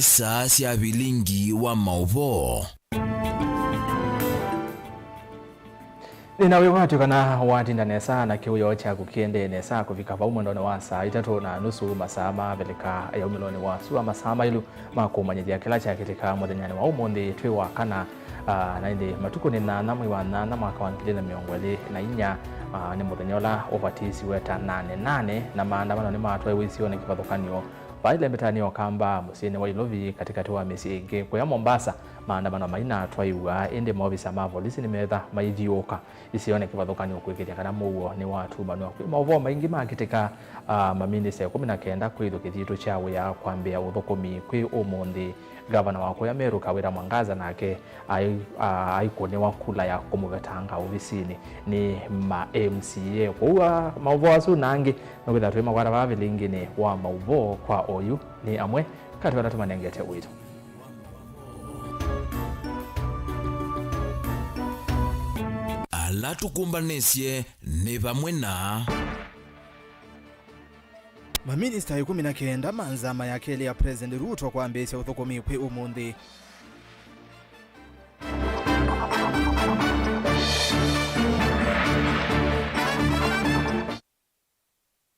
Nisa cia bilingi wa mauvo. Ninawe watu kana watinda nesa na kiuyo cha kukiende nesa kufika pa umwe ndone wa saa 3:30 masaa mabeleka ya umiloni wa suwa masaa mailu makumanyithia kila cha kitika muthenyani wa umuthi twi wa kana na indi matuku ni na namwe wa na mwaka wa 2024 ni muthenyola overtisi weta 88 na maandamano ni matwa wisio na kivathukanio baile mbetani okamba musini wa Ilovi katikati wa misi ingi kwa Mombasa maandamano maina twaiwa indi maofisa ma polisi ni metha maithioka isione kivathukanio kwikithia kana muo ni watu banwa kwa mauvo maingi makitika maminista 19 kwithukithitwo cha wia kwambia uthukumi kwi umuthi gavana wa kwa Meru Kawira Mwangaza nake aikone wa kula ya kumuvetanga ofisini ni ma MCA kwa mauvo asu nangi no kwitha twi magwara ba bilingi ni wa mauvo kwa oyu ni amwe kati wa tumanengete wito ala tukumbanisye ni vamwe na maminista 19 manzama ya keli ya President Ruto kwa ambesi uthukumi kwi umuthi.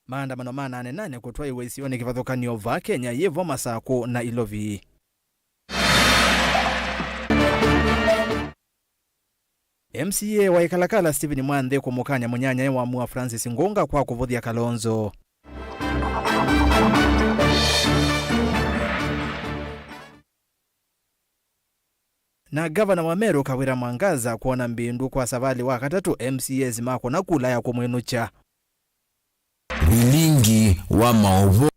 Maandamano manane nane kutwa iwe isione kivathukanio va Kenya yevo Masako na Ilovi. MCA wa Ikalakala Stephen Mwandhe kumukanya munyanya wa mua Francis Ngonga kwa kuvuthia Kalonzo. Na gavana wa Meru Kawira Mwangaza kuona mbindu kwa savali wa katatu MCAs mako na kula ya kumwinucha. bilingi wa mauvo.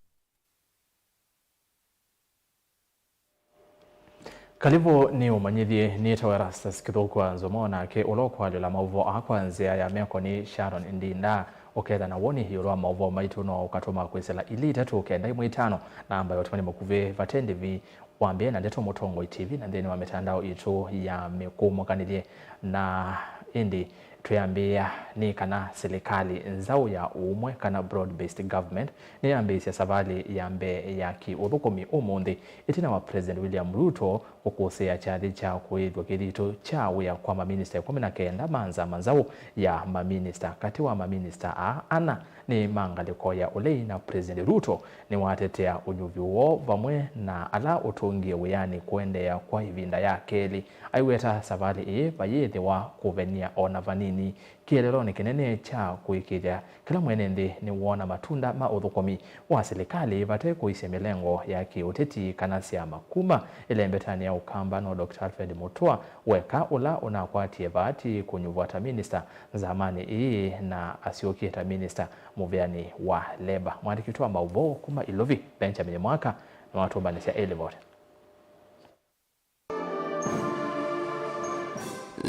Kalivo ni umanyithie ni Tawarastas Kithokwa Nzomona ke ulokwa la mauvo akwanzia ya meko ni Sharon Ndinda oketha na woni hiyo wa mauvo maitu no ukatoma kwesela ili 3:5 na ambayo tumani mukuve vatendi vi wambie na ndeto Mutongo TV na ndeni wa mitandao itu ya mekumokanithie na indi tuyambia ni kana serikali nzau ya umwe kana broad based government ni ambisi ya savali ya mbe ya ki uthukumi umuthi itina wa President William Ruto ukosea chadi cha kuithwa kithito cha wia kwa maminista 19 manzau ya maminista kati wa maminista ana ni mangaliko ya ulei na President Ruto ni watetea unyuvi wo vamwe na ala utungie wiani kuendea kwa ivinda ya keli aiweta savali bayethi wa kuvenia ona vanini kielelo ni kinene cha kuikiria kila mwenende ni wona matunda ma uthukumi wa serikali vate kuisemelengo ya kiuteti kana sia makuma ile mbetani ya ukamba no Dr. Alfred Mutua weka ula unakwatie vati kunyuvata minister zamani na asiokieta minister muviani wa leba mwandikitwa mauvo kuma Ilovi Benjamin Mwaka na watu mbanisia Elevot.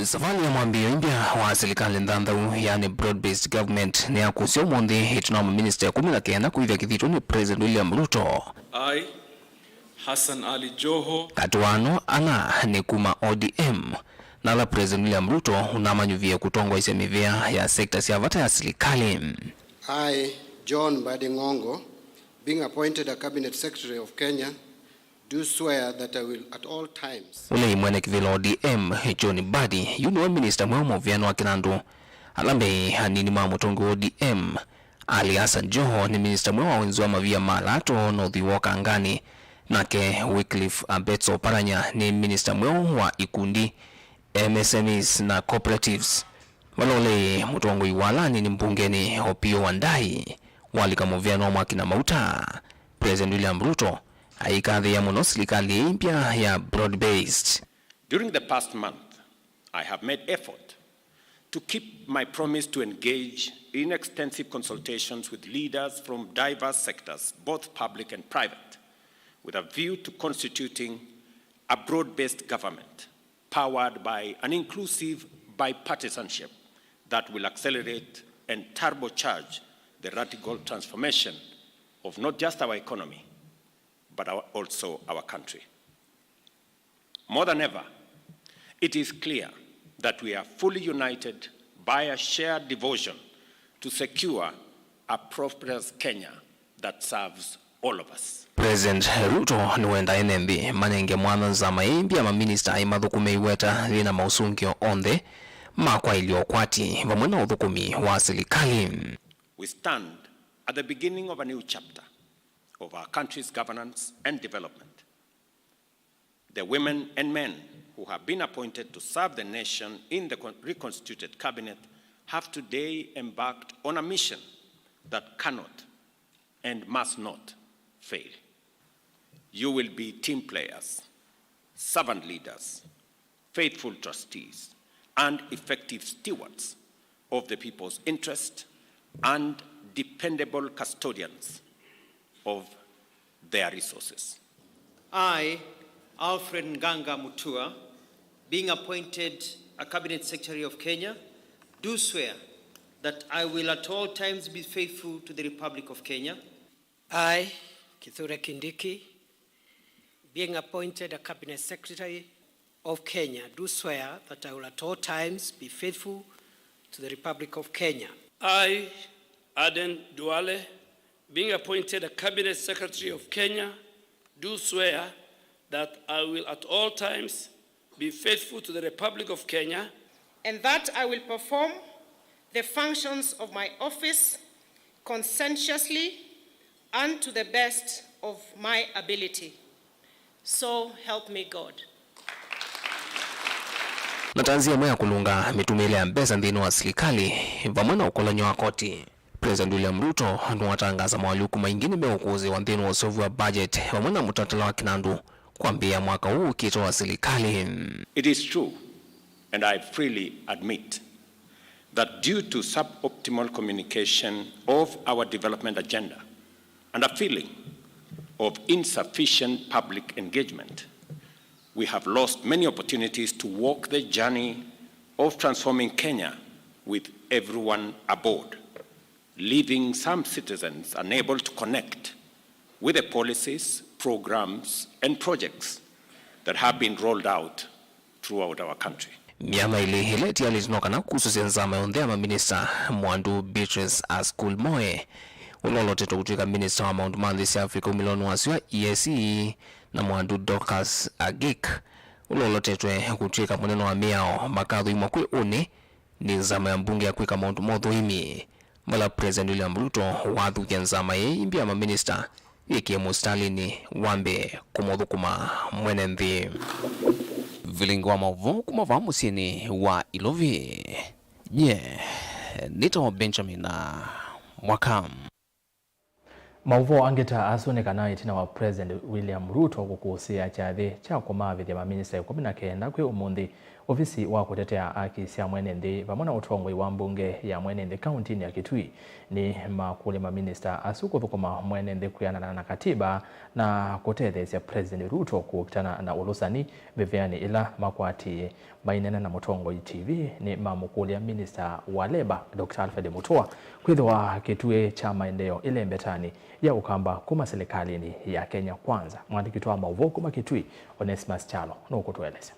Safari ya mwambio India wa serikali ndandau yani broad-based government ni ya kusio mundi hitunama minister 19 kuivya kithito ni President William Ruto. I, Hassan Ali Joho. Katuano ana ni kuma ODM na la President William Ruto unamanyuvia kutongwa isemivia ya sekta siya vata ya serikali. I, John Mbadi Ngongo, being appointed a cabinet secretary of Kenya, do swear that I will at all times. Ule imwene kivilo ODM John Mbadi yuni wa minister mwemo viano wa kinandu. Alambe hanini Mutongo ODM Ali Hassan Joho ni minister mwema wenzu wa mavia malato Northi Walker angani. Nake Wycliffe Betso Paranya ni minister mwema wa ikundi MSMEs na cooperatives. Walole Mutongo Iwalani ni mbungeni Opiyo Wandayi walika muviano wa kina mauta. President William Ruto aikadhi ya muno serikali mpya ya broad-based. During the past month, I have made effort to keep my promise to engage in extensive consultations with leaders from diverse sectors, both public and private, with a view to constituting a broad-based government powered by an inclusive bipartisanship that will accelerate and turbocharge the radical transformation of not just our economy, but also our country. More than ever, it is clear that we are fully united by a shared devotion to secure a prosperous Kenya that serves all of us. President Ruto niwenda enembi manenge mwana nzama imbi ama minister imathukume iweta lina mausungio onthe makwa iliokwati vamwe na uthukumi wa serikali. We stand at the beginning of a new chapter of our country's governance and development. The women and men who have been appointed to serve the nation in the reconstituted cabinet have today embarked on a mission that cannot and must not fail. You will be team players, servant leaders, faithful trustees, and effective stewards of the people's interest and dependable custodians of their resources. I, Alfred Nganga Mutua, being appointed a Cabinet Secretary of Kenya, do swear that I will at all times be faithful to the Republic of Kenya. I, Kithure Kindiki, being appointed a Cabinet Secretary of Kenya, do swear that I will at all times be faithful to the Republic of Kenya. I, Aden Duale, being appointed a Cabinet Secretary of Kenya, do swear that I will at all times be faithful to the Republic of Kenya, and that I will perform the functions of my office conscientiously and to the best of my ability. So help me God. Natanzia mwe ya kulunga mitumile ya mbesa ndini wa serikali vamwe na ukolonyo wa koti. President William Ruto nuwatangaza mawaluku maingine meukuzi wa ndini wa usovu wa budget vamwe na mutatala wa kinandu kuambia mwaka huu kito wa serikali. It is true, and I freely admit, that due to suboptimal communication of our development agenda and a feeling of insufficient public engagement, we have lost many opportunities to walk the journey of transforming Kenya with everyone aboard, leaving some citizens unable to connect with the policies, programs, and projects that have been rolled out throughout our country. Miama ili hileti ya litinoka na kususi nzama yondea maminista Mwandu Beatrice Askul Moe uloloteto kutuika minista wa Mount Mandisi Afrika umilonu wasiwa EAC na Mwandu Dorcas Agik ulolotetwe kutuika mweneno wa miao makadhu imwakwe une ni nzama ya mbunge ya kuika Mount Modho imi mala President William Ruto wadhu ya nzama ye imbia maminista ikiemo Stalin wambe kumodhu kuma mwenenthi vilingo wa mavu kumava musini wa Ilovi. Nito Benjamin na Mwakam. Mauvo angeta asonekana itina wa President William Ruto kukusia chathi cha kumavithi ma minister 19 kwe umundi ofisi wa kutetea haki cia mwenenthi pamona utongoi wa mbunge ya mwenenthi county ya Kitui ni makule ma minister asuko thukuma mwenenthi kuyana na katiba na kutethecia President Ruto kukutana na ulusani viviani ila makwati mainena na Mutongoi TV ni mamukulia minister wa Labor Dr. Alfred Mutua kwithwa Kitui cha maendeleo ile mbetani ya ukamba kuma serikalini ya Kenya Kwanza. Mwandiki wa Mauvo kuma Kitui Onesimus Chalo no kutueleza.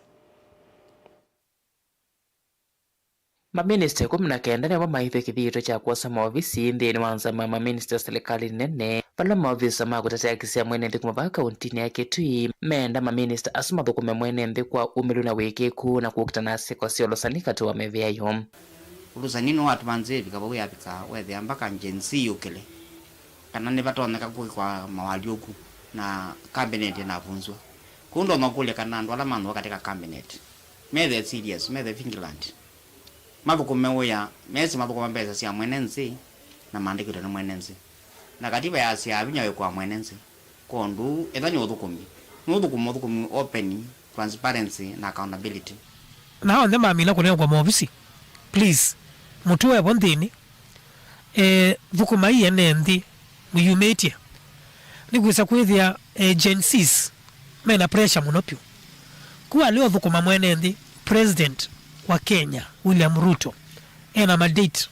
Maminister 19 nabo maithe kithito cha kuosa maofisi nthini wa nzama maminister serikali nene pala maofisa ma kutetea haki cia mwenenthi kuma kaunti ya Kitui menda maminister asuma thukume mwenenthi kwa umilu na wikiku na kukutana siko cia ulusani kati wa meveayo ulusani no watu manzevi kabo yapika wethe ambaka njensi yukile kana ne batoneka kwa mawalioku na cabinet na vunzwa kundo makule kana ndo ala mandu katika cabinet methe serious methe Finland mabuko mewoya mezi mabuko mbeza cia mwenenzi na mandikiro na mwenenzi na katiba ya cia abinya kwa mwenenzi kondu ethanyo uthukumi open transparency na accountability na on them amina kulenga kwa ofisi please mutuwe bondini thukuma iye nthi muyumetia nigusa kwithia agencies mena pressure munopyo kuwa leo thukuma mwenenthi president wa Kenya William Ruto ena mandate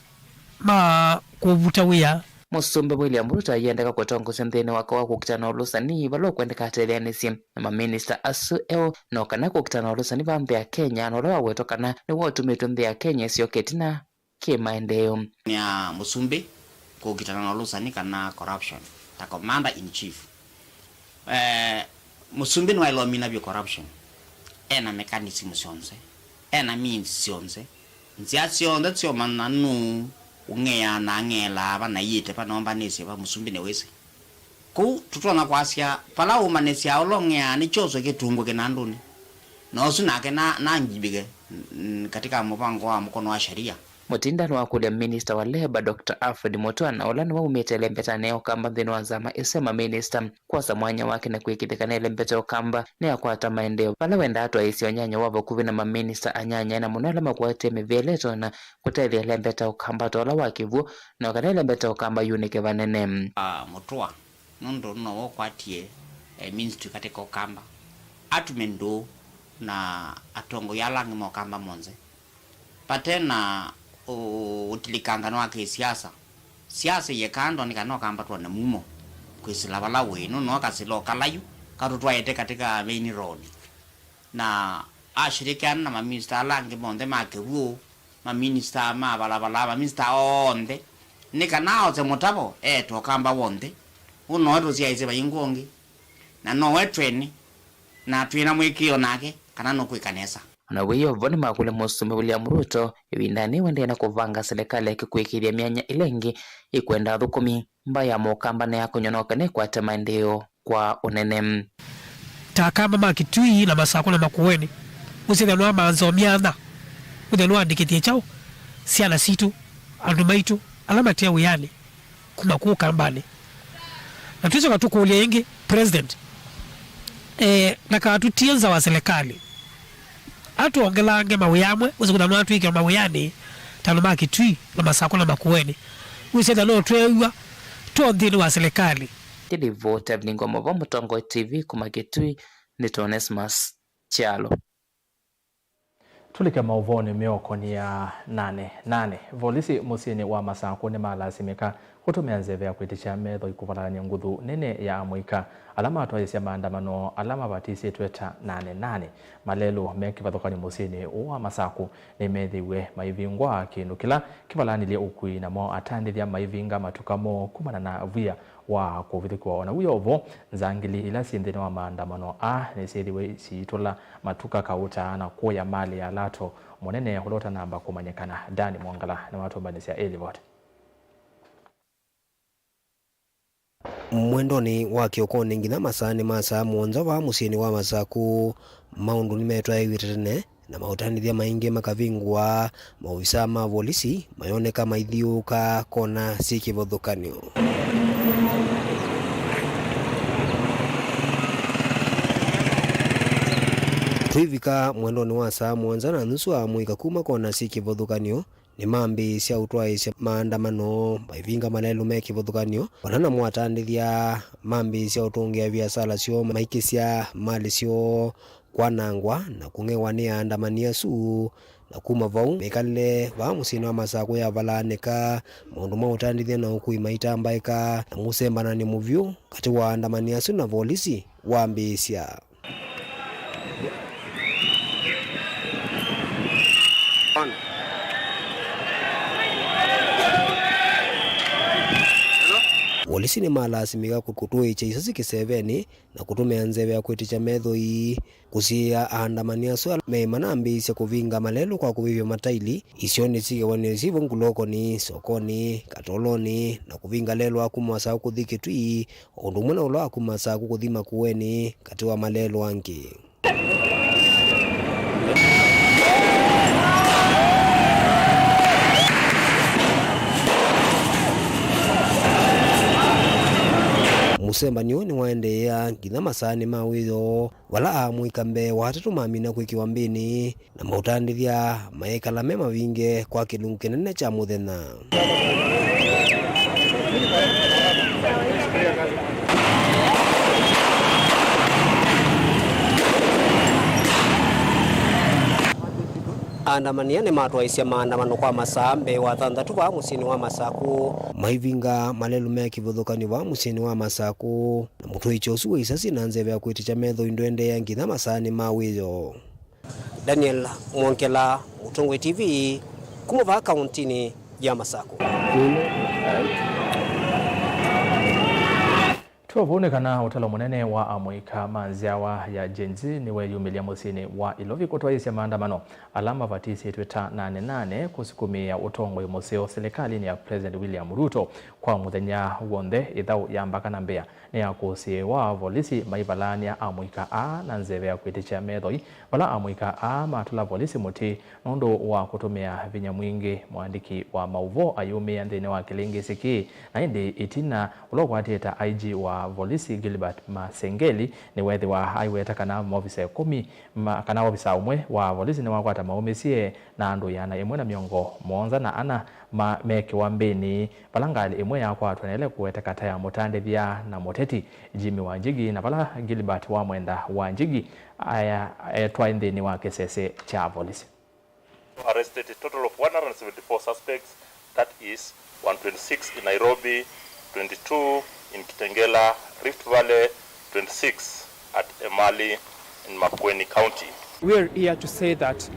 ma kuvuta wia Musumbe William Ruto yendeka kutongoza nthini wako wa kukutana ulusani balo kwendeka atelianisi na maminister asu eo no kana kukutana ulusani bambe ya Kenya no lawa wetokana ni wotumitu nthi ya Kenya sio kimaendeleo ya Musumbe kukutana ulusani kana corruption ta commander in chief musumbini wa ilomina bi corruption ena mechanism sionse ena means sionse nzia sionda tsio mananu ungeya na ngela bana yite pa nomba nese ba musumbini wese ku tutona kwasia pala umanesi aolongea ni chozo ketungo kenanduni no sunake na njibige katika mpango wa mkono wa sheria. Mutindano wa kulia minister wa Labour Dr. Alfred Mutua na olani wa umete lembeta neo kamba dhinu wanzama isema minister kwa samwanya wake na kuikithika na lembeta okamba nea kwa tamaendeo pala wenda hatu wa isi wanyanya wavo kuvi na maminista anyanya na munala makuwate meveleto na kutaithi lembeta okamba tola wakivu na wakana lembeta okamba yunike vanene. Mutua nondo no wakwatie ministry katika okamba atumendo na atongo yalangi mokamba monze patena utilikanga no ake siasa yekando nikano kamba twa na mumo kwisila bala wenu no kasilo kalayu karutwa yete katika main road na ashirikiana na maminister alangi monde makewu maminister bala minister onde nikanao ze motabo to kamba wonde uno ro sia ise bayingongi na no wetreni na twina mwikio nake kana no kwikanesa na weyo voni makule musume William Ruto ibindani wende na kuvanga serikali ikikuikiria mianya ilengi ikwenda thukumi mbaya mokamba na yakonyonoka ne kwa tamaendeo kwa unenem takamba makitui na masako na makuweni usithanwa manzo miana uthanwa ndikitie chao siana situ andumaitu alama tia uyani kumaku kambani na tuzo katukulia ingi president na katutienza wa serikali atu ongelange mawiyamwe uzikudanu atu iki mawiyani taluma kitui na masako na makuweni useta no twewa tuondhini wa serikali tili vote abningo mwa Mutongo TV kumakitui ni Tonesmas Chalo. Tulike mauvoni mioko ni ya 8 volisi musini wa masako ni malasimika kutumia nzeve ya kuitisha medho ikuvalanya nguthu nene ya amwika alama atwaisia maandamano alama batisi tweta 88 malelo mekivathokani musini wa masako ni methiwe maivingwa kinukila kivalanilie ukui na mo atandithia maivinga matukamo kumana na via wa kuvithikwa na uyo ovo nzangili ila sindini wa maandamano ni siriwe siitola matuka kauta na kuya mali ya lato monene ya hulota namba kumanyekana Dani Mwangala na watu mbanisi ya Elivot. Mwendoni wa kiokoni ngina masani masa muonza wa musini wa masaku maundu nimetwa iwirene na mautanithia maingi makavingwa maofisa ma polisi mayoneka maithiuka kona sikivothukanio. Twivika mwendoni wa saa muonza na nusu wa mwika kuma kona sikivothukanio ni mambi cia utwaisya maandamano maivinga malelu mekivothukanio wanana mwatandithia mambi cia utungia biasara cio maikisya mali cio kwanangwa na kungewa ni andamania su na kuma vau mekalile va musini wa masako ya valanika maundu mautandithia na ukui maitambaika na musembana ni muvyu kati wa andamania su na polisi wambisya. Polisi ni malasimika kutuicha isasi kiseveni na kutumia nzeve ya kuitisha medho hii kusia aandamania swala meimana ambisya kuvinga malelo kwa kuvivya mataili isioni sige wanesivo ngulokoni sokoni katoloni na kuvinga lelo akuma wasaku kuthiki tui undumuna ulo akuma wasaku kuthima kuweni katiwa malelo anki. Musembanio ni waendea ngina masani mawitho wala amwika mbe watatu mamina kwikiwa mbini na mautandithia maekala mema vinge kwa kilungu kinene cha muthenya. Andamania ni matwaisya maandamano kwa masambe wa thanthatu wa musini wa masaku maivinga malelu mekivuthukanio wa musini wa masaku na mutwicho usu wa isasi na nzeve ya kuitisha medho indwende ya ngitha masani mawitho. Daniel Mwongela, Mutongo TV, kumuva kauntini ya Masaku. Tuwavonekana utalo munene wa amwika manziawa ya Gen-Z niwe yumilia musini wa Ilovi kutwaisya maandamano alama vatisi twita 88 kusukumia utongwe museo serikali ni ya President William Ruto kwa muthenya wonde ithau ya mbaka na mbea ni ya kusiwa volisi maibalania amwika a na nzeve ya kuiticha methoi wala amwika a matula volisi muti nondo wa kutumia vinya mwingi mwandiki wa mauvo ayumi andhine wa kilingi siki na hindi itina ulokwatieta IG wa volisi Gilbert Masengeli ni wethi wa aiweta kana maofisa 10 kana ofisa umwe wa volisi ni wakwata maumisie na andu yana imwe na miongo monza na ana meke wa mbeni palangali imwe ya kwa tuenele kuweta kata ya mutandithia na muteti Jimmy Wanjigi na pala Gilbert wa mwenda Wanjigi aya twaindhini wa kesese cha volisi. Arrested a total of 174 suspects, that is 126 in Nairobi, 22 in Kitengela, Rift Valley, 26 at Emali in Makueni County. We are here to say that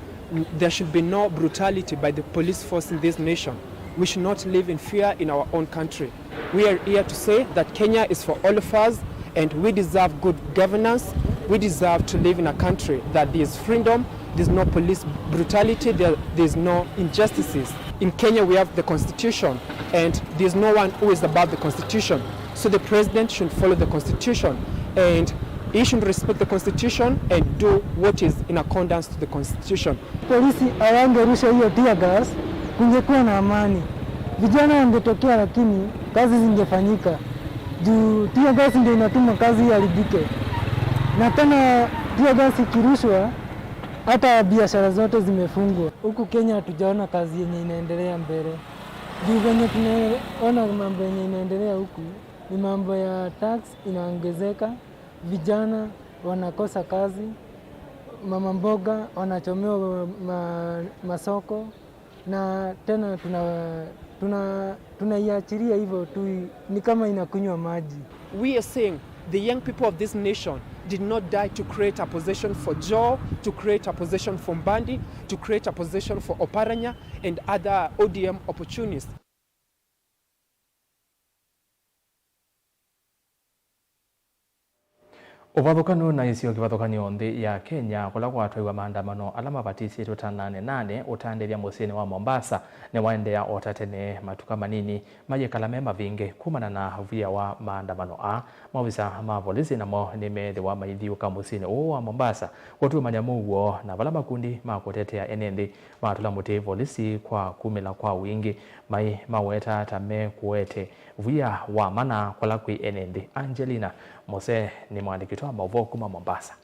there should be no brutality by the police force in this nation. We should not live in fear in our own country. We are here to say that Kenya is for all of us and we deserve good governance. We deserve to live in a country that there is freedom, there's no police brutality, there's no injustices. In Kenya we have the constitution and there's no one who is above the constitution. So the president should follow the constitution and he should respect the constitution and do what is in accordance to the constitution. Polisi hawangerusha hiyo tear gas, kungekuwa na amani. Vijana wangetokea lakini kazi zingefanyika. Juu tear gas ndio inatuma kazi iharibike. Na tena tear gas ikirushwa hata biashara zote zimefungwa. Huku Kenya hatujaona kazi yenye inaendelea mbele. Juu venye tunaona mambo yenye inaendelea huku ni mambo ya tax inaongezeka, vijana wanakosa kazi, mama mboga wanachomewa masoko na tena tunaiachilia hivyo tu ni kama inakunywa maji. We are saying the young people of this nation did not die to create a position for Joe, to create a position for Mbandi, to create a position for Oparanya and other ODM opportunists. Uvathukanu na isio kivathukanio nthi ya Kenya kula kwatwaiwa maandamano alama vatisi twita 88 utandithia musini wa Mombasa ni waendea otatene matuka manini mayekala mema vingi kumana na via wa maandamano a maofisa ma polisi namo ni methi wa maithiuka musini wa Mombasa kutumanya muguo na vala makundi ma kutetea enenthi matula muti polisi kwa kumila kwa wingi mai maweta tame kuete via wa mana kula kwi enenthi. Angelina Mose ni mwandiki wa mauvo kuma Mombasa.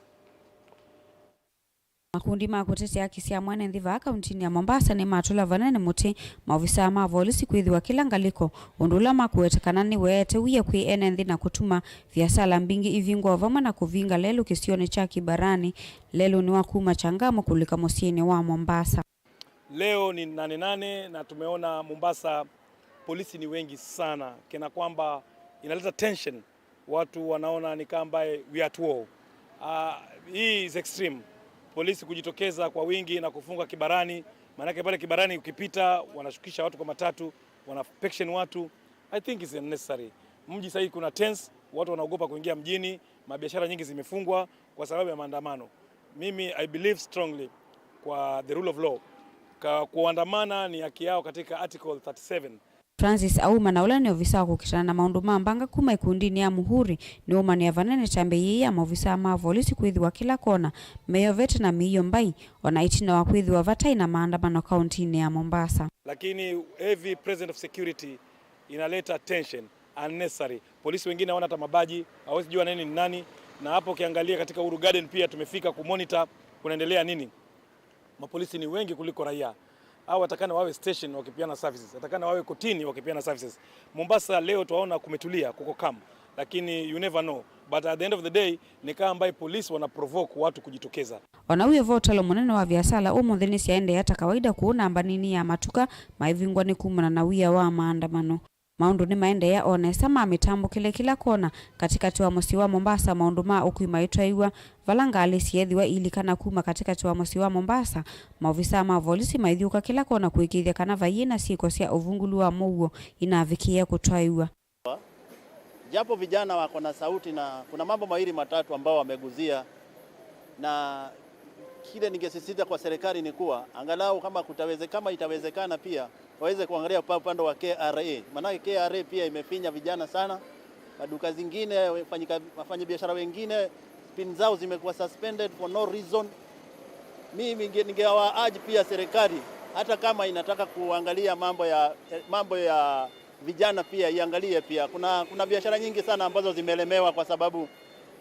Makundi ma kutetea haki cia mwanenthi va kauntini ya Mombasa ni matula vanene muti maofisa ma polisi kwithiwa kila ngaliko undula makuetekana ni weete wiya kwi enenthi na kutuma viasala mbingi ivingwa vamwe na kuvinga lelu kisioni cha Kibarani. Lelu ni wakuma changamo kulika musieni wa Mombasa. Leo ni 88 na tumeona Mombasa polisi ni wengi sana kena kwamba inaleta tension. Watu wanaona ni kama we are at war. Hii is extreme. Polisi kujitokeza kwa wingi na kufunga Kibarani. Maana pale Kibarani ukipita wanashukisha watu kwa matatu, wanapection watu. I think it's unnecessary. Mji sasa kuna tense, watu wanaogopa kuingia mjini, mabiashara nyingi zimefungwa kwa sababu ya maandamano. Mimi I believe strongly kwa the rule of law. Kuandamana ni haki yao katika article 37. Francis Auma na ula ni ofisa kukitana na maundu mambanga kuma ikundini ya Muhuri ni umani ya vanene chambe ya maofisa ma polisi kwithiwa kila kona Meyo Vete na Miyo Mbai wanaitina wa kwithiwa vatai na maandamano kauntini ya Mombasa. Lakini heavy presence of security inaleta tension unnecessary. Polisi wengine hawana hata mabaji, hawezi jua nani ni nani, na hapo ukiangalia katika Uhuru Garden pia tumefika kumonitor kunaendelea nini. Mapolisi ni wengi kuliko raia. Au watakana wawe station wakipeana services, watakana wawe kotini wakipeana services. Mombasa leo tuwaona kumetulia, kuko calm, lakini you never know. But at the end of the day ni kama ambaye polisi wana provoke watu kujitokeza. Wanauye votalo munene wa viasala umuthini siaende hata kawaida kuona ambanini ya matuka maivingwa ni kumana na wia wa maandamano. Maundu ni maende ya onesa ma mitambo kila kona katikati wa musi wa Mombasa. Maundu ma ukuimaitwaiwa valanga alisiethiwa ilikana kuma katikati wa musi wa Mombasa. Maofisa ma polisi maithiuka kila kona kuikithia kana vaiyina siko cia uvungulu wa muguo inavikia kutwaiwa. japo vijana wako na sauti, na kuna mambo mawili matatu ambao wameguzia, na kile ningesisitiza kwa serikali ni kuwa angalau kama itawezekana pia waweze kuangalia upande wa KRA. Maana KRA pia imefinya vijana sana. Maduka zingine, wafanyabiashara wengine pin zao zimekuwa suspended for no reason. Mimi ningewaurge pia serikali, hata kama inataka kuangalia mambo ya vijana pia iangalie pia. Kuna biashara nyingi sana ambazo zimelemewa kwa sababu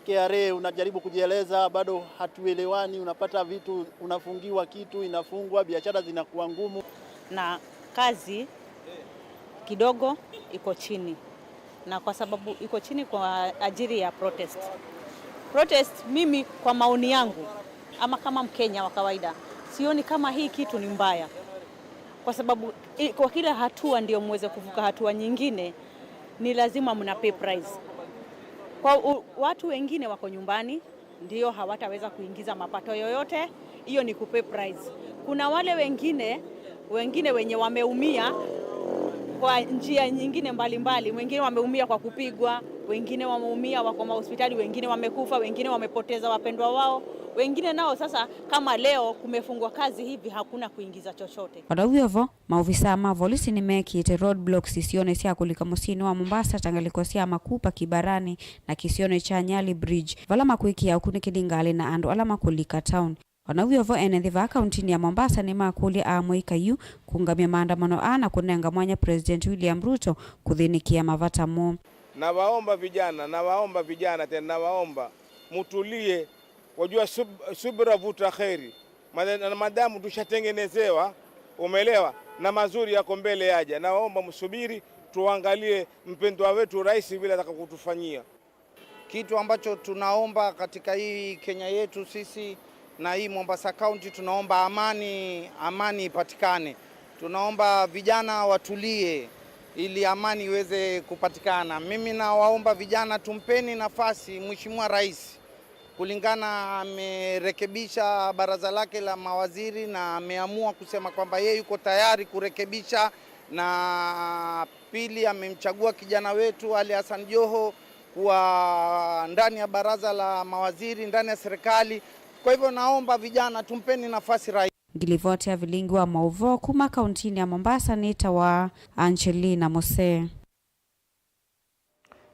KRA unajaribu kujieleza, bado hatuelewani, unapata vitu, unafungiwa kitu, inafungwa, biashara zinakuwa ngumu. Na kazi kidogo iko chini, na kwa sababu iko chini kwa ajili ya protest, mimi kwa maoni yangu ama kama Mkenya wa kawaida sioni kama hii kitu ni mbaya, kwa sababu kwa kila hatua ndio muweze kuvuka hatua nyingine, ni lazima mna pay price. Kwa watu wengine wako nyumbani ndio hawataweza kuingiza mapato yoyote, hiyo ni kupay price. Kuna wale wengine wenye wameumia kwa njia nyingine mbalimbali. Wengine wameumia kwa kupigwa, wengine wameumia wako hospitali, wengine wamekufa, wengine wamepoteza wapendwa wao. Wengine nao sasa kama leo kumefungwa kazi hivi hakuna kuingiza chochote. Wadawiovo, maofisa ma polisi ni mekite roadblocks isione sia kulika musini wa Mombasa tangaliko sia makupa Kibarani na kisione cha Nyali Bridge. Vala makuiki ya ukuni Kidingali na ando alama kulika town. Wanawiovo enedhiva kauntini ya Mombasa ni makuli amoika yu kungamia maandamano ana kunenga mwanya President William Ruto kuthinikia mavata mo. Na waomba vijana tena na waomba mutulie, wajua subra vuta kheri. Madamu tushatengenezewa, umeelewa, na mazuri yako mbele yaja. Na waomba msubiri tuangalie mpendwa wetu rais vile atakakutufanyia. Kitu ambacho tunaomba katika hii Kenya yetu sisi na hii Mombasa County, tunaomba amani ipatikane. Tunaomba vijana watulie ili amani iweze kupatikana. Mimi nawaomba vijana tumpeni nafasi Mheshimiwa Rais. Kulingana amerekebisha baraza lake la mawaziri na ameamua kusema kwamba yeye yuko tayari kurekebisha, na pili amemchagua kijana wetu Ali Hassan Joho kuwa ndani ya baraza la mawaziri ndani ya serikali. Kwa hivyo naomba vijana tumpeni nafasi rais. Gilivote ya vilingi wa Mauvo kuma kauntini ya Mombasa nita wa Angelina Mose.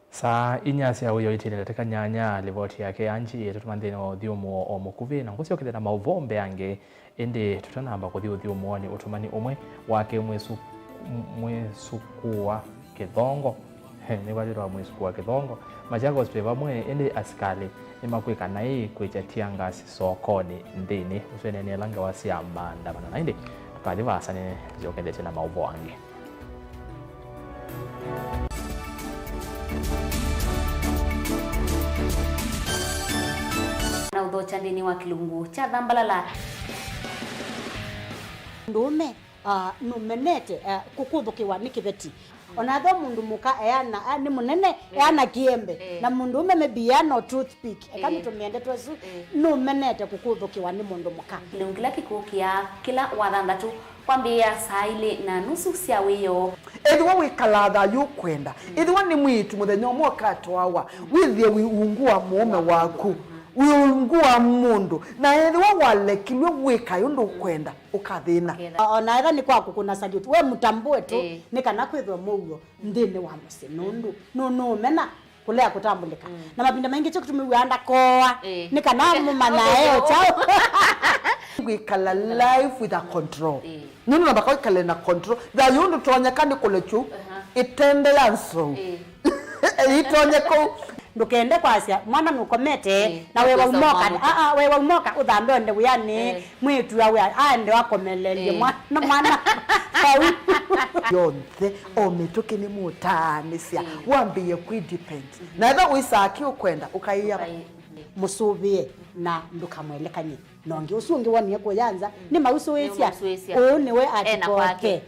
Saa inyasi ya uyo itile teka nyanya livoti yake anji yetu tumandini wa udhiumu o mukuvi na kusio kile na Mauvo mbeange ende tutanamba kudhiumu wani utumani umwe wake mwesukuwa kithongo. Ni wajiro wa mwesukuwa kithongo Machakos peva mwe ende askali ni makwika na hii kuichatia ngasi sokoni ndini uswene ni langa wasi ambanda na hindi tukadiva asane ziokende tena Mauvo wange. Na udhocha ndini wa kilungu cha Dhambalala ndume numenete kukudhukiwa nikiveti onatho mundu muka eana ni munene eana kiembe na mundu ume mebiano toothpick kama tumiende twesu numenete kukudhukiwa ni mundu muka kilungila kikukia kila wathandatu kwambia saa ile na nusu cia wiyo Edwa wikalatha yukwenda edwa ni mwitu muthenya umwe katwawa withie wiungua mume waku wiungua mundu na edwa walekilwe wika yundu kwenda ukathina ona etha ni kwaku kuna salute we mutambue tu nikana kwithwa mugo ndini wa musi nundu mena kulea kutambulika na mapinda mengi cyo kutumiwanda koa nikana mumana eo chao wikala life with a control nunu na bakao kale na control da yundu tonyakani kulechu itende yanso itonyeko ndukende kwasia mwana nukomete na wewe umoka wewe umoka uthambe onde uyani mwitu yawe ande wakomelelie mwana sawi yonthe ometoke ni mutanisia wambie ku depend na eba wisaki ukwenda ukaiya musubie na ndukamwelekanye nonge usungi wani yako yanza ni mauso wesia ni we atikote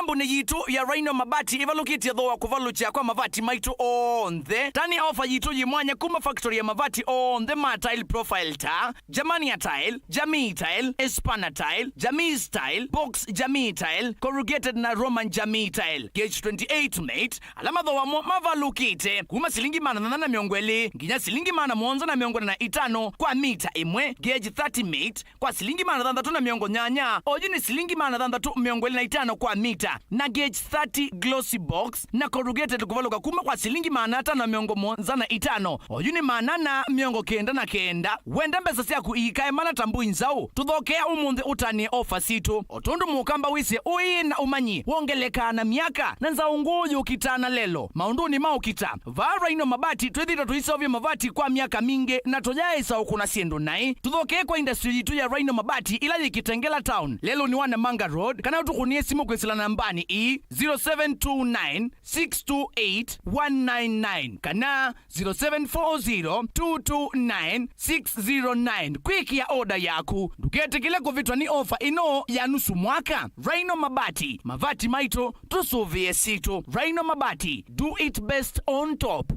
kambuni yitu ya Rhino Mabati ivalukitie thoa kuvalucha kwa mavati maitu onthe tani offer yitu yimwanya kuma factory ya mavati onthe ma tile profile ta Germania tile, Jamii tile, Espana tile, Jamii style, Box Jamii tile, corrugated na Roman Jamii tile. Gauge 28 mate alama thoa mavalukite kuma silingi mana na miongweli nginya silingi mana mwonza na miongweli na itano kwa mita imwe. Gauge 30 mate kwa silingi mana dhandatu na miongo nyanya oju ni silingi mana dhandatu miongweli na itano kwa mita na gauge 30 glossy box na corrugated kuvaluka kuma kwa silingi mana atano na miongo mwonza na itano oju ni mana na miongo kenda na kenda wenda mbesa siaku ikae mana tambu inzau tuthokea umunthi utani ofa situ otundu mukamba wise ui na umanyi wongelekana miaka na nzau nguyu ukitana lelo maunduni maukita vaa Rhino Mabati twithita tuisovya mavati kwa miaka mingi na tojaisa ukuna siendu nai tuthokee kwa industry yitu ya Rhino Mabati ila yikitengela town lelo ni wana Manga Road kana utukunie simu kwisila nambani 0729 628 199 kana 0740 229 609 kwiki ya oda yaku ndukete kile kuvitwa ni ofa ino ya nusu mwaka. Rhino Mabati mavati maito tusuvie situ. Rhino Mabati, do it best on top.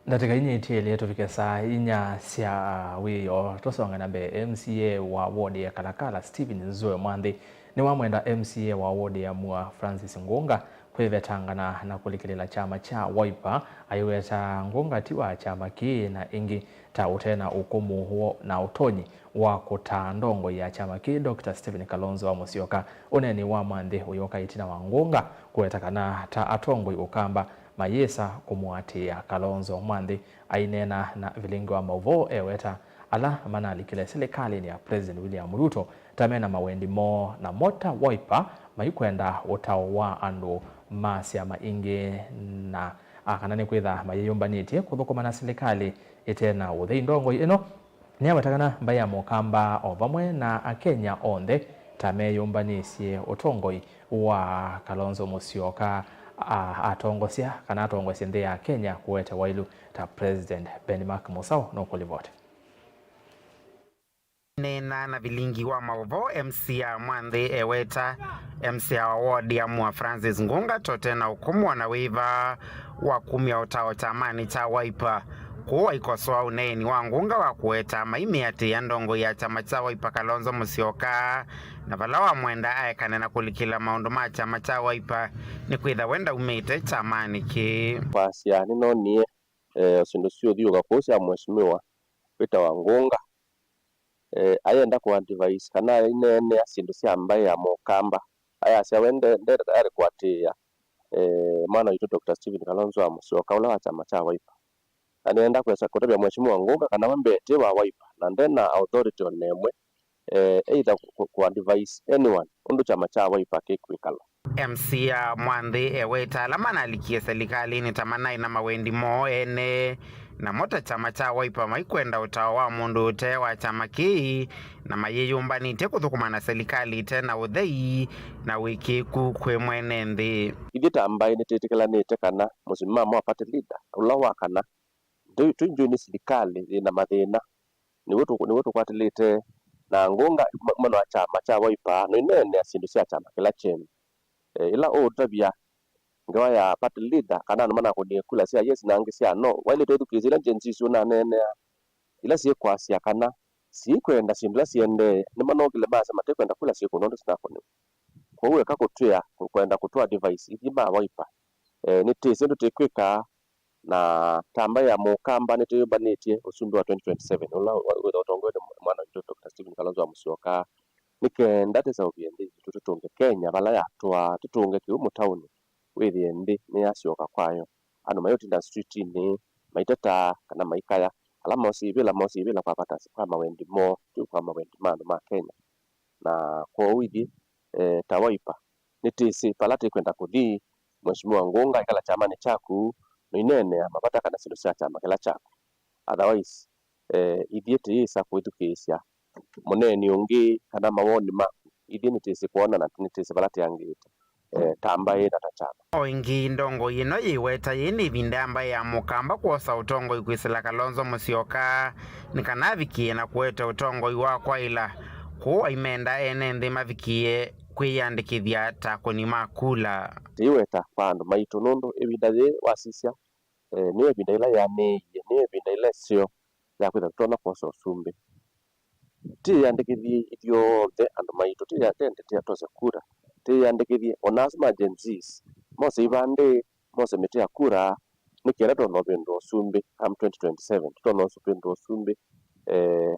Ndatika inye itieli yetu vike saa inya siya wiyo tosonga nambe MCA wa ward ya Kalakala Stephen Nzoe Mwandhi ni wamwenda MCA wa ward ya Mua Francis Ngunga kwevetangana na kulikilila chama cha Wiper ayuweta Ngunga tiwa chama kii na ingi ta utena ukumu huo na utonyi wa kutandongo ya chama kii. Dr. Stephen Kalonzo wa Musyoka uneni wa Mwandhi uyoka itina wa Ngunga kuwetakana ta atongoi ukamba mayesa kumuatia Kalonzo. Mwandhi ainena na vilingi wa mauvo eweta ala manali kile serikali ni ya President William Ruto tamena mawendi mo na mota Wiper mayikwenda utawa andu masya maingi na akanani kwitha mayeyumbanite kuthukuma na serikali itena uthei ndongo ino ni abatakana mbaya mukamba ovamwe na akenya onthe tameyumbanisye utongoi wa Kalonzo Musyoka atongosya kana atongosya nthi ya Kenya kuweta wailu ta President Benmark Musau no kulivote nena na vilingi wa mauvo MCA Mwandhi eweta MCA wa ward ya Mua Francis Ngunga totena ukumwa na wiva wa kumya utao chamani cha Wiper kuwa ikosoa uneni wa Ngunga wa kuweta maimiati ya ndongo ya chama cha Wiper Kalonzo Musyoka na valawa mwenda aekane na kulikila maundu ma chama cha Wiper ni kwitha wenda umite chamani ki pasya nino nie usindu sio thiuga kusia mheshimiwa wita wa Ngunga ayenda ku advise kana inene asindu cia mbai ya mukamba aya cia wende ndere kwatia mwana witu Dr. Stephen Kalonzo wa Musyoka ula wa chama cha Wiper anaenda kwesa kutebya mheshimiwa Ngunga kana wambete wa Wiper na ndena authority onemwe either ku advise anyone undu chama cha Wiper kikwikala. MCA Mwandhi eweta lamana alikie serikali ni tamana ina mawendi mo ene na mota chama cha Wiper maikwenda utawa wa mundu ute wa chama kii na mayeyumbanite kuthukuma na serikali tena uthei na wiki kukwe mwene nthi ithita ambaye nitetikilanite kana musimama wa party leader ula wa kana tuinjuni serikali ina mathina ni wetu kwatilite na Ngunga mwana wa chama cha Wiper no inene asindu cia chama kila cheni ila tabia ngawa ya party leader kana mana kudie kula cia yes na ngisia no wale tetu kizila jensi suna nene ila sie kwa sia kana si kwenda sindla siende ni manogile basa mate kwenda kula siku nondo sinakoni kwa uwe kakutwea kwenda kutoa device ikiba Wiper ni tese ndo tekweka na tamba ya mukamba niteyubanetie usundu wa 2027 ula utongode mwana wa Dr. Stephen Kalonzo wa Musyoka nikenda tesa ubiendi tutunge Kenya bala yatwa tutunge kiumu town withiendi ni asyoka kwayo ano mayotinda street ni maitata kana maikaya alama osibila kwa patasi kwa mawendi mo tu kwa mawendi mando ma Kenya na kwa widi ta Wiper nitisi palate kwenda kudhi mheshimiwa Ngunga ikala chamani chaku no inene amapata kana sindu cia chama kila chaku otherwise ithiete isa kwithukisya muneni ungi kana mawoni maku ithie nitisi kuona na nitisi balate yangite tamba ina tachama oingi ndongo yino yiweta yini vinda ambaye ya mukamba kuosa utongo ikwisila Kalonzo Musyoka nikanavikie na kuweta utongo iwakwa ila kuwa imenda ene nthi mavikie kwiyandikithia takoni makula tiweta pandu maitu nundu ivinda ye wasisya niwe vinda ila ya niye niwe vinda ila sio ya kwitha tutona kuosa usumbi tiyandikithie ithiothe andu maitu tiyandikithie tose kura tiyandikithie onasma agencies mose ibande mose mitia kura nikira tono bindu usumbi am 2027 tono bindu usumbi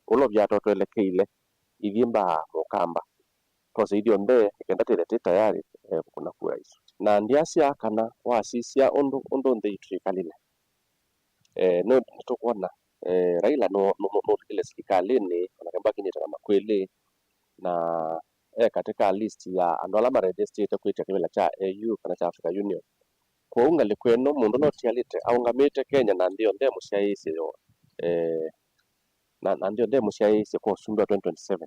ulo vyato twelekeile ithimba mukamba tose idio nde ikenda tete tayari kuna kura iso na ndiasia kana wasisia undu nthi itwikalile no nitukuona Raila no ile serikalini anakamba kinyita na makweli na katika list ya andu ala register kwita kibela cha AU kana cha Africa Union ko ungali kweno mundu no tialite aungamite Kenya na ndio nde mushaisi yo na ndio nde mushaisi ko sumba 2027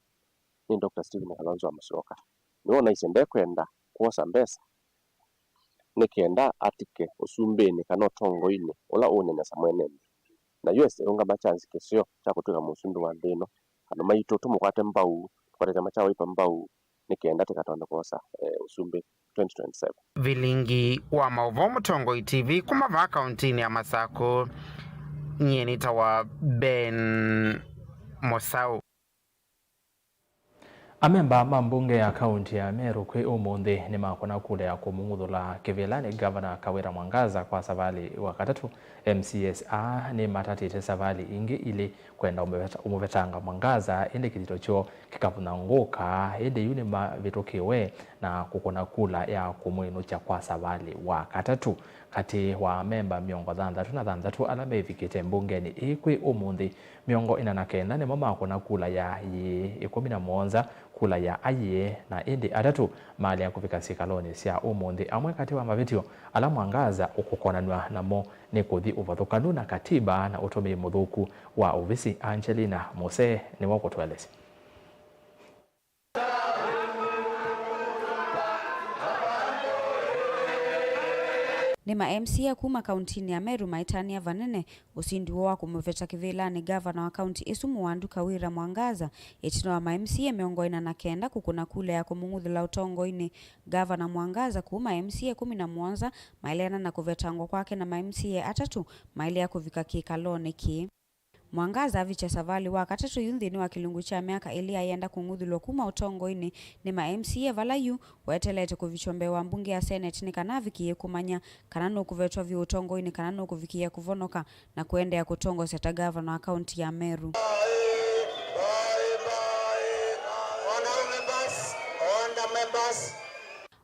ni Dr. Stephen Kalonzo Musyoka niona isende kwenda kuosa mbesa nikenda atike usumbeni kana tongo ini ola unenya samwene na US unga machanzi kesio cha kutuka musumbi wa ndino ano maito tumukwate mbau kwa chama cha Wiper mbau nikenda tikatonda kuosa usumbi 2027 vilingi wa mauvomu Tongo TV kumava kauntini ya Masako nyeni tawa Ben Mosau Amemba mambunge ya kaunti ya Meru kwi umuthi ni makona kule ya kumungudhula kivilani Governor Kawira Mwangaza kwa savali wakatatu MCSA ni matatite savali ingi ili kwenda umuvetanga Mwangaza indi kitito cho kikavuna nguka indi yuni mavitokiwe na kukona kula ya kumwinu cha kwa savali wakatatu kati wa memba miongo thandatu na thandatu ala mevikite mbungeni ikwi umuthi miongo ina na kenda ni mama akona kula ya 11 kula ya aye na indi atatu mali ya kufika sikaloni sia umuthi amwe kati wa mavitio ala Mwangaza ukukonanwa namo ni kuthi uvathukanu na katiba na utumi muthuku wa uvisi Angelina Mose ni wako tuelezi ni ma MCA kuma kauntini ya Meru maitania vanene usindi wa kumuveta kivilani Governor wa kaunti Isumu Wandu Kawira Mwangaza itino wa ma MCA miongo ina na kenda kukuna kule ya kumungudhula utongo ini Governor Mwangaza kuma MCA 11 mailiana na kuvetangwa kwake na ma MCA atatu maili ya kuvika kikaloni ki Mwangaza avicha savali wakatatu yunthini wa kilungu cha miaka ili ayenda kungudhulwa kuma utongo ini ni ma MCA valayu wetelete kuvichombewa mbunge ya Senate ni kanavikie kumanya kanano kuvetwa vi utongo ini kanano kuvikia kuvonoka na kuende ya kutongo seta Governor wa kaunti ya Meru.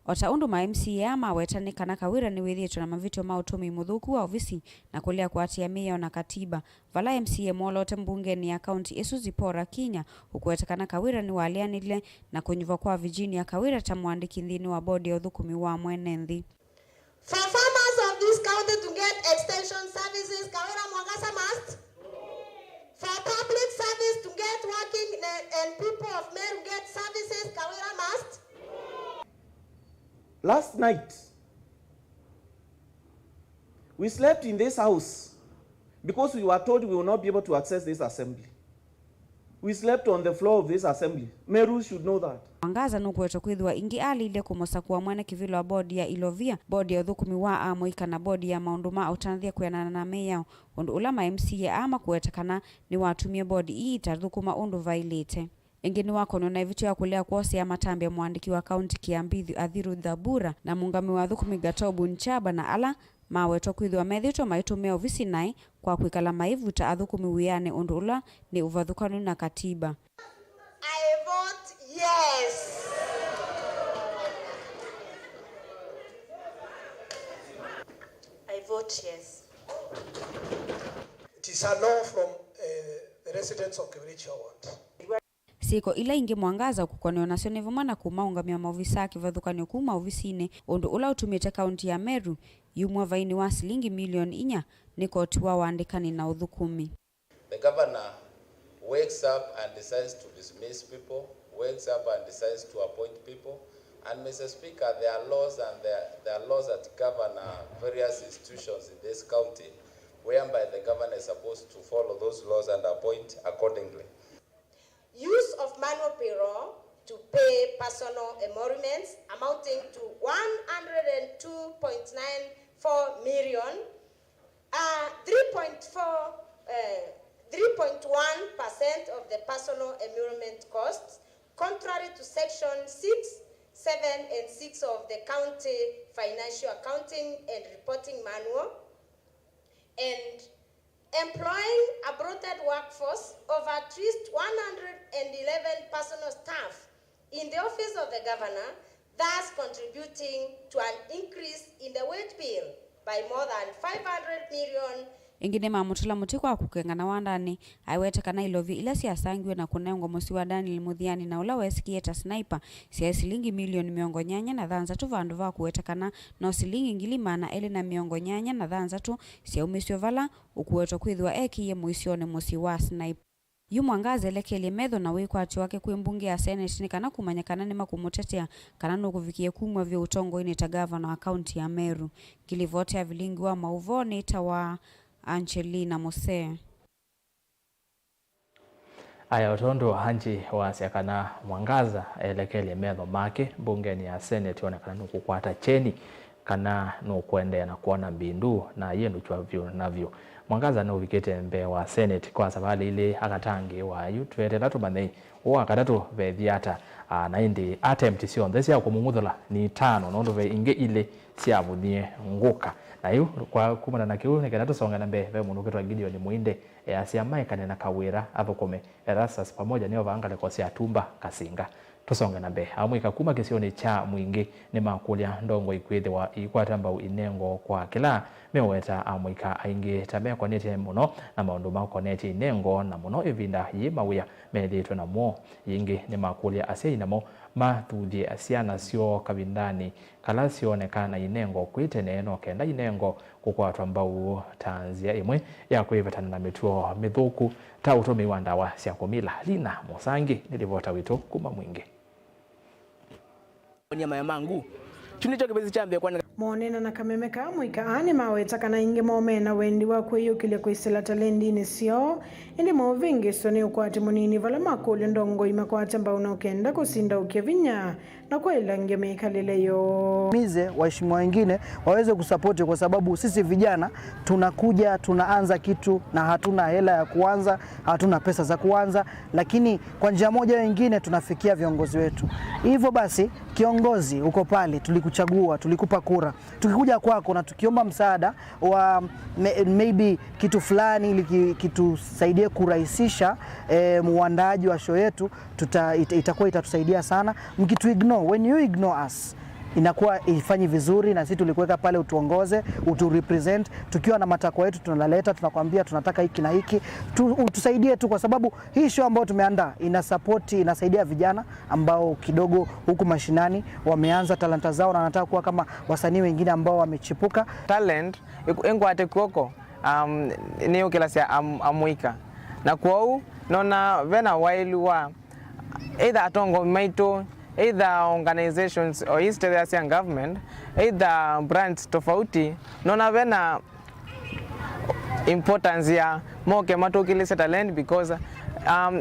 Otaundu ma MCA ama wetani kana Kawira ni withitwe na mavito mautumi muthuku wa ofisi na kulia kuatia mio na katiba vala MCA molote mbungeni ya kaunti Isu Zipora Kinya hukuwetekana Kawira ni walianile na kunyuva kwa Virginia Kawira ta mwandiki nthini wa bodi ya uthukumi wa mwene nthi. For farmers of this county to get extension services, Kawira Mwangaza must. For public service to get working and people of Meru get services, Kawira must. Last night, we slept in this house because we were told we will not be able to access this assembly. We slept on the floor of this assembly. Meru should know that. Mwangaza nukuweto kwithwa ingi alile kumosa kuwa mwene kivilo wa bodi ya Ilovia, bodi ya uthukumi wa amoika na bodi ya maunduma utanthia kuyanana na meya undu ulama MCA ama kuwetekana ni watumie bodi ii itathukuma undu vailite. Engini wako na ivitio ya kulea kuosi ya matambi mwandiki wa kaunti Kiambithi Athiru Dhabura na mungami wa thukumi Gatobu Nchaba na ala maweto kwithwa methito maitumia ofisi nai kwa kwikala maivuta athukumi wiane undu ula ni uvathukanu na katiba. I vote yes. I vote yes. It is a law from the residents of Kibirichi Ward. Siko ila ingi Mwangaza kukoneo nasio nivumana kumaungamia maofisa kivathukanio kuma ofisine undu ula utumite kaunti ya Meru yumwa vaini wa silingi milioni 4 ni koti wa waandikani na uthukumi. The governor wakes up and decides to dismiss people, wakes up and decides to appoint people, And Mr. Speaker, there are laws and there are laws that govern various institutions in this county, whereby the governor is supposed to follow those laws and appoint accordingly. Use of manual payroll to pay personal emoluments amounting to 102.94 million, 3.1% of the personal emolument costs, contrary to section 6, 7, and 6 of the County Financial Accounting and Reporting Manual, and employing a bloated workforce of at least 111 personal staff in the office of the governor, thus contributing to an increase in the wage bill by more than 500 million. Ingine mamutula muti kwa kukengana wandani aiwetekana ilovi ila siasangiwe na kunengwa musi wa Daniel Muthiani na ula wesikieta sniper sia silingi milioni miongo nyanya na dhanza tu vandu va kuwetekana no silingi ngilimana eli na miongo nyanya na dhanza tu sia umisio vala ukuweto kwithwa eki ye muisione musi wa sniper. Yu Mwangaza elekelie metho na wikwati wake kwi mbunge ya Senate ni kana kumanyakana ni makumutetea kana no kuvikie kumwa vya utongo ini ta governor wa county ya Meru. Kilivote ya vilingi wa mauvoni tawa Angelina Mose. Aya utondo hanji wa siakana Mwangaza elekelie metho make bungeni ya Senate onekana nukukwata cheni kana nukuendea na kuona mbindu na yendu chwavyo navyo. Mwangaza no vikete mbe wa Senate kwa sababu ile akatange wa yutwete latu banei wa akatatu vethiata na indi attempt sio ndesi ya kumungudhula ni 5 nondo ve inge ile siavunie nguka na yu kwa kumana na kiu nekana tusonga na mbe mundu kitwa Gideon Muinde asia maikane na kawira athokome Erastus pamoja niyo vaangale kwa sia tumba kasinga tusonga na mbe amwika kuma kisioni cha mwingi ni makulia ndongo ikwithe wa ikwatamba inengo kwa kila meweta amwika aingi tabe konete muno na maundu ma konete inengo na muno evinda yimawia medetwe na mo yingi ni makulia asia inamo mathuthie asiana sio kabindani kala sionekana inengo kwitene no kenda inengo kukwatwa mbau tanzia imwe ya kwivetana na mituo mithuku ta utumi wa ndawa cia kumila Lina Musangi nilivota wito kuma mwingi nyama ya mangu chunicho kibezi chambe kwa monena na kamemeka mwika ani maweta kana inge momena wendi wa kwiyukile kwisila talendi ni sio indi movingi soni ukwati munini vala makuli ndongo imakwata mbao na ukenda kusinda ukevinya na kwa ilange meikaleleyo mize waheshimiwa wengine waweze kusapoti kwa sababu sisi vijana tunakuja tunaanza kitu na hatuna hela ya kuanza, hatuna pesa za kuanza, lakini kwa njia moja wengine tunafikia viongozi wetu. Hivyo basi kiongozi uko pale, tulikuchagua, tulikupa kura, tukikuja kwako na tukiomba msaada wa maybe kitu fulani ili kitusaidie kurahisisha muandaaji wa show yetu, itakuwa itatusaidia sana. Mkitu ignore, when you ignore us, inakuwa ifanyi vizuri, na sisi tulikuweka pale utuongoze, uturepresent, tukiwa na matakwa yetu tunalaleta, tunakwambia tunataka hiki na hiki, utusaidie tu, kwa sababu hii show ambayo tumeandaa ina support, inasaidia vijana ambao kidogo huku mashinani wameanza talanta zao na wanataka kuwa kama wasanii wengine ambao wamechipuka. Talent engwate kuoko niyo kila sia amwika na kwao nona vena wailua either atongo maito either organizations or East Asian government, either brands tofauti, nona vena importance ya moke matokilise talent because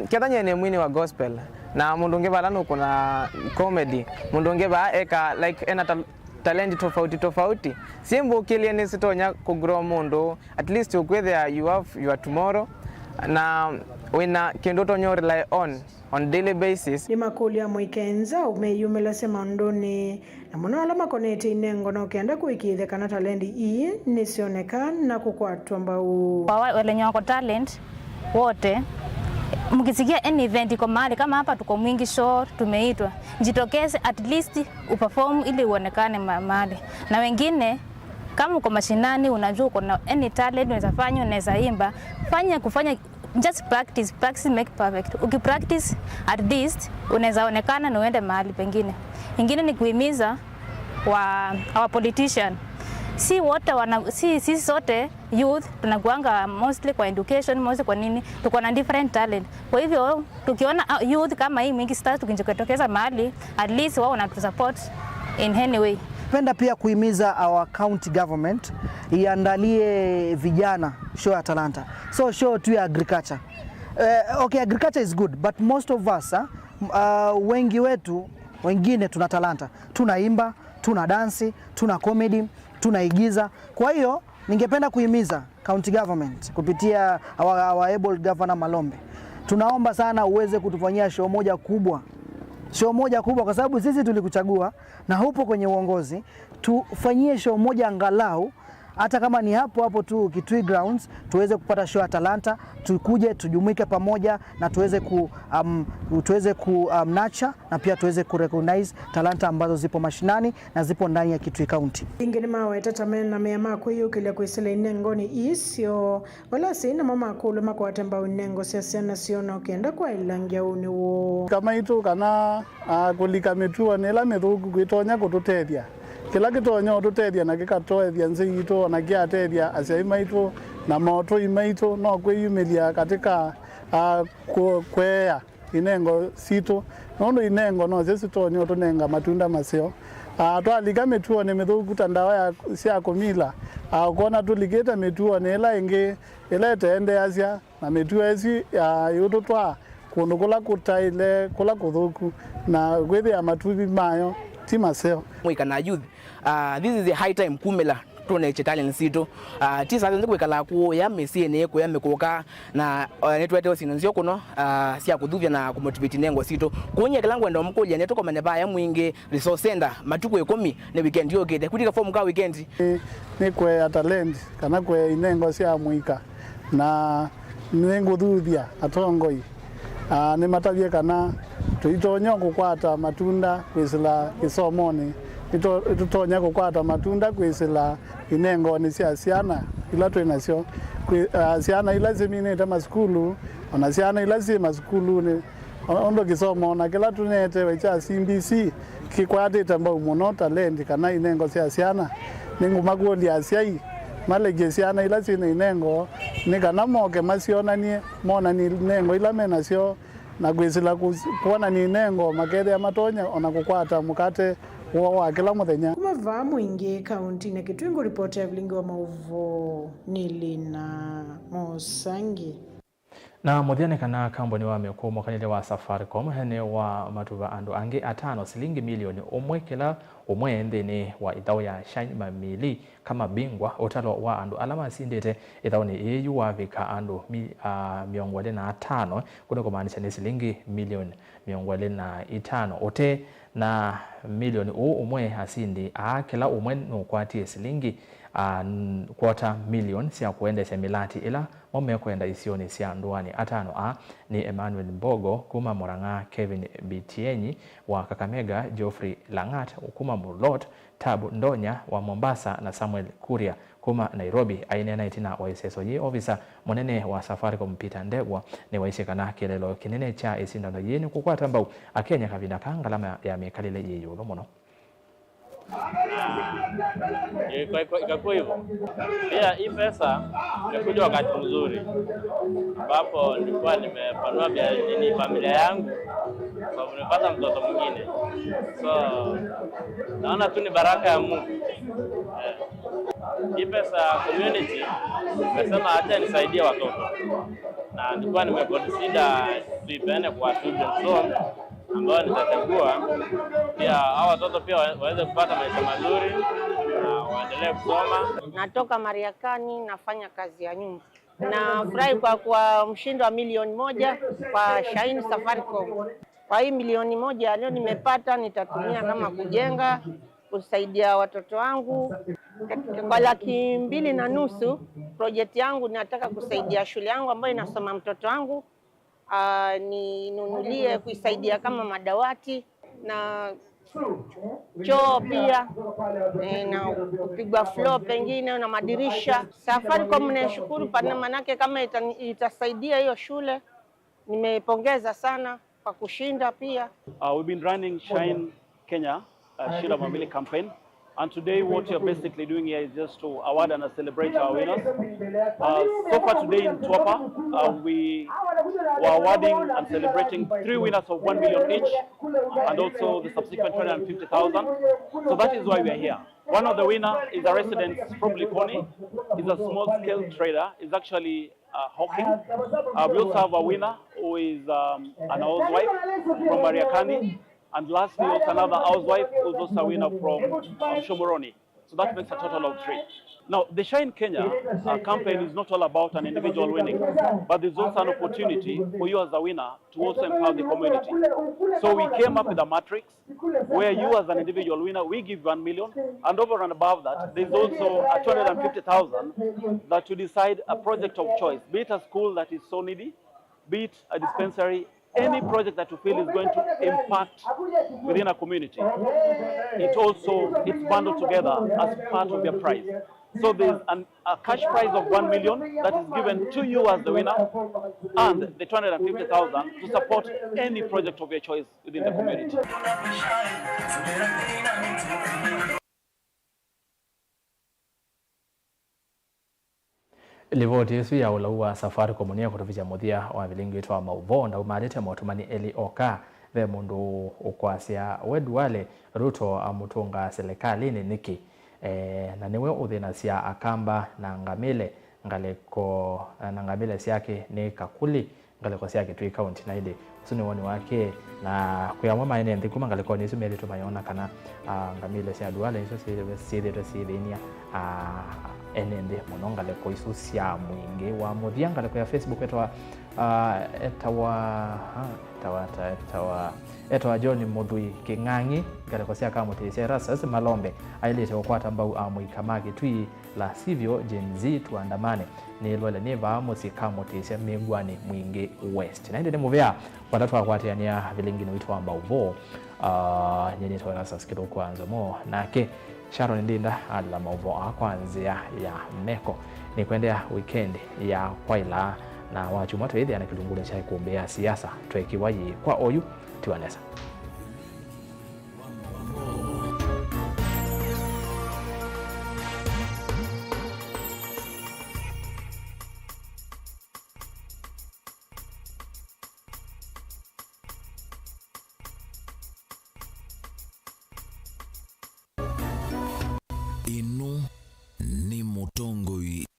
kedanya ni mwini wa gospel na mundunge balano kuna comedy mundunge ba eka like ena talent tofauti simbo kilie ni sitonya kugrow mundo at least ukwethe you have your tomorrow na wina kindoto nyo rely on daily basis. Ni makuli ya mwikenza umeyumela sema ndoni na muna alama konete inengo na ukienda kuikithe kana talendi ii nisionekana na kukwatwa mbau. Kwa wale nyoko talent wote mkisikia any event iko mahali kama hapa tuko mwingi show tumeitwa jitokeze at least uperform ili uonekane mahali, na wengine kama uko mashinani unajua uko na any talent unaweza fanya, unaweza imba, kufanya just practice make perfect. Ukipractice at least unaweza onekana na uende mahali pengine. Ingine ni kuhimiza our politician si wote sisi sote youth tunakuanga mostly kwa education, mostly kwa nini tuko na different talent. Kwa hivyo tukiona youth kama hii mingi stars tukijitokeza mahali, at least wao wanatusupport in any way. Penda pia kuhimiza our county government iandalie vijana show ya talanta. So show tu ya agriculture. Okay, agriculture is good, but most of us wengi wetu wengine tuna talanta. Tunaimba, tuna dansi, tuna comedy, tunaigiza. Kwa hiyo ningependa kuhimiza county government kupitia our able governor Malombe. Tunaomba sana uweze kutufanyia show moja kubwa kwa sababu sisi tulikuchagua na hupo kwenye uongozi. Tufanyie show moja angalau, hata kama ni hapo tu Kitui Grounds, tuweze kupata show ya talanta, tukuje tujumuike pamoja na tuweze ku nurture na pia tuweze ku recognize talanta ambazo zipo mashinani na zipo ndani ya Kitui County. Ingine mawe tatamena na mema kuyukile kuisela inengo ni isio wala sina mama akulu makwatamba unengo siasiana siona ukienda kwa ilangia uniwo kama itu kana kulika metua nela methuku kwitonya kututethia kila kitonyo tutethia na gikatwethia nzi itu na giatethia acia imaitu na moto imaitu no kwiyumilia katika kwea inengo situ nondo inengo no zesi tonyo tunenga matunda maseo twalika metuo ne methuku tandawa ya cia kumila kuona tuliketa metuo ne ila ingi ila tende acia na metuo eci yutu twa kundu kula kutaile kula kuthuku na gwithia matubi mayo ti maseo mwikana youth. This is a high time kumela tone talent sito tisa nzi kwikala ku ya mesene ku ya mekuka na netwete osinzio kuno sia kuthuvya na kumotivate nengo sito kunye kilango ndo mkulya netoko maneba ya mwingi resource center matuko 10 ne weekend yogete kutika form ka weekend ni kwe ya talent kana kwe inengo sia mwika na nengo thuvya atongoi ni matavye kana tuitonyo kukwata matunda kwisila kisomoni itutonya kukwata matunda kwisila inengo ni cia ciana ila twinacio ciana ila ziminite maskulu ona ciana ila zi maskulu ni ondo kisomo na kila tunete wecha CBC kikwatite mbau muno talent kana inengo cia ciana ninguma kuolia ciai malege ciana ila cina inengo ni kana moke macionanie mona ni inengo ila menacio na kwisila kuona ni inengo makethe ya matonya ona kukwata mukate wa kila muthenya kumava mwingi kaunti na Kitui. Ripoti ya Vilingi wa Mauvo Nilina Mosangi na muthiane kana kambuni wa mekumo kanile wa Safaricom hene wa matuva andu angi atano silingi milioni umwe kila umwe nthini wa ithao ya Shine Mamili kama bingwa utalo wa andu alama sindite ithao ni iyu wa vika andu miongwele na atano kuna kumaanisha ni silingi milioni miongwele na itano ote na milioni umwe asindi kila umwe nukwatie silingi quarter million cia kuendesha milati ila mome kwenda isioni cia nduani atano ni Emmanuel Mbogo kuma Murang'a, Kevin Bitienyi wa Kakamega, Geoffrey Langat kuma Mulot, Tabu Ndonya wa Mombasa na Samuel Kuria kuma Nairobi. Aine na itina wa SSOG officer monene wa Safaricom Peter Ndegwa ni waishikana kilelo kinene cha isindano yeni kukwata mbau akenya kavina kangalama ya mekalile yeyo muno ikakuwa hivyo. Pia hii pesa imekuja wakati mzuri ambapo nilikuwa nimepanua familia yangu kwa nimepata mtoto mwingine, so naona tu ni baraka ya Mungu. Hii pesa community nimesema acha nisaidie watoto, na nilikuwa nimeconsider tuipene kwa children's zone ambao nitachagua pia hao watoto pia waweze kupata maisha mazuri na waendelee kusoma. Natoka Mariakani, nafanya kazi ya nyumba. Nafurahi kwa mshindo wa milioni 1 kwa Shine Safaricom. Kwa hii milioni 1 leo nimepata, nitatumia kama kujenga, kusaidia watoto wangu. Kwa 2.5 project yangu nataka kusaidia shule yangu ambayo inasoma mtoto wangu. Ninunulie kuisaidia kama madawati na choo pia na kupigwa floor pengine na madirisha. Safaricom nashukuru pana manake kama itasaidia hiyo shule. Nimepongeza sana kwa kushinda pia. We've been running Shine Kenya Shine Mamili campaign And today what you're basically doing here is just to award and celebrate our winners. So far today in Tuapa, we were awarding and celebrating 3 winners of 1 million each, and also the subsequent 250,000. So that is why we are here. One of the winners is a resident from Likoni. He's a small-scale trader. He's actually hawking. We also have a winner who is an housewife from Mariakani. And lastly, also another housewife who's also a winner from Shomoroni. So that makes a total of 3. Now, the Shine Kenya campaign is not all about an individual winning, but there's also an opportunity for you as a winner to also empower the community. So we came up with a matrix where you as an individual winner, we give 1 million, and over and above that, there's also a 250,000 that you decide a project of choice, be it a school that is so needy, be it a dispensary, any project that you feel is going to impact within a community. It's bundled together as part of your prize. So there's a cash prize of 1 million that is given to you as the winner, and the 250,000 to support any project of your choice within the community. Livoti yesu ya ulaua safari komunia kutoficha muthia wa vilingi wetu wa mauvo na umarite motumani Eli Oka ve mundu ukwasia wedu wale Ruto amutunga serikali ni niki na niwe uthina cia akamba na ngamile ngaleko na ngamile siake ni kakuli ngaleko siake tui county na ile usuni woni wake na kuyamwa maene ndi kuma ngaleko ni sumeli tumayona kana ngamile cia duale iso sidenia enende mononga leko isu cia mwingi wa muthianga leko ya Facebook etawa John Mudui King'ang'i ngaleko cia kamutisia rasa malombe ailete okwata mbau amuikamagi twi la sivyo Gen Z tuandamane ni lwele ni va musika mutisia migwani mwingi west na inde muvea watatu akwatiania vilingino witwa mbauvo nyeni twa rasa skito kwanza mo nake Sharon Ndinda ala mauvo akwanzia ya meko ni kuendea weekend ya kwaila na wachumato hithi anakilungule chai kuombea siasa twekiwayi kwa oyu tiwanesa.